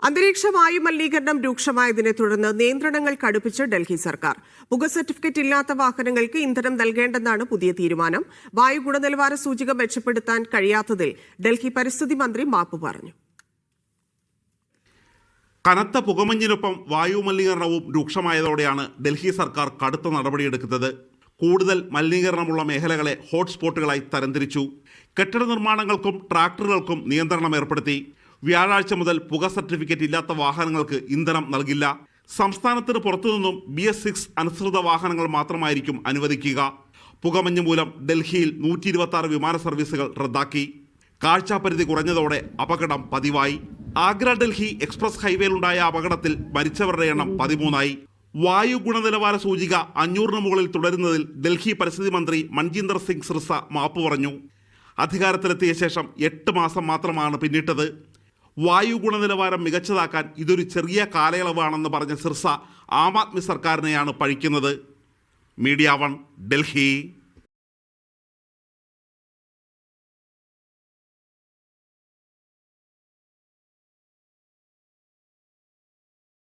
അന്തരീക്ഷ വായു മലിനീകരണം രൂക്ഷമായതിനെ തുടർന്ന് നിയന്ത്രണങ്ങൾ കടുപ്പിച്ച് ഡൽഹി സർക്കാർ. പുക സർട്ടിഫിക്കറ്റ് ഇല്ലാത്ത വാഹനങ്ങൾക്ക് ഇന്ധനം നൽകേണ്ടെന്നാണ് പുതിയ തീരുമാനം. വായു ഗുണനിലവാര സൂചിക മെച്ചപ്പെടുത്താൻ കഴിയാത്തതിൽ ഡൽഹി പരിസ്ഥിതി മന്ത്രി മാപ്പ് പറഞ്ഞു. കനത്ത പുകമഞ്ഞിനൊപ്പം വായു മലിനീകരണവും രൂക്ഷമായതോടെയാണ് ഡൽഹി സർക്കാർ കടുത്ത നടപടിയെടുക്കുന്നത്. കൂടുതൽ മലിനീകരണമുള്ള മേഖലകളെ ഹോട്ട്സ്പോട്ടുകളായി തരംതിരിച്ചു. കെട്ടിട നിർമ്മാണങ്ങൾക്കും ട്രാക്ടറുകൾക്കും നിയന്ത്രണം ഏർപ്പെടുത്തി. വ്യാഴാഴ്ച മുതൽ പുക സർട്ടിഫിക്കറ്റ് ഇല്ലാത്ത വാഹനങ്ങൾക്ക് ഇന്ധനം നൽകില്ല. സംസ്ഥാനത്തിന് പുറത്തുനിന്നും BS6 അനുസൃത വാഹനങ്ങൾ മാത്രമായിരിക്കും അനുവദിക്കുക. പുകമഞ്ഞ് മൂലം ഡൽഹിയിൽ 126 വിമാന സർവീസുകൾ റദ്ദാക്കി. കാഴ്ചാപരിധി കുറഞ്ഞതോടെ അപകടം പതിവായി. ആഗ്ര ഡൽഹി എക്സ്പ്രസ് ഹൈവേയിലുണ്ടായ അപകടത്തിൽ മരിച്ചവരുടെ എണ്ണം 13ആയി. വായു ഗുണനിലവാര സൂചിക 500 മുകളിൽ തുടരുന്നതിൽ ഡൽഹി പരിസ്ഥിതി മന്ത്രി മൻജീന്ദർ സിംഗ് സിർസ മാപ്പ് പറഞ്ഞു. അധികാരത്തിലെത്തിയ ശേഷം 8 മാസം മാത്രമാണ് പിന്നിട്ടത്. വായു ഗുണനിലവാരം മികച്ചതാക്കാൻ ഇതൊരു ചെറിയ കാലയളവാണെന്ന് പറഞ്ഞ സിർസ ആം ആദ്മി സർക്കാരിനെയാണ് പഴിക്കുന്നത്. മീഡിയ 1 ഡൽഹി.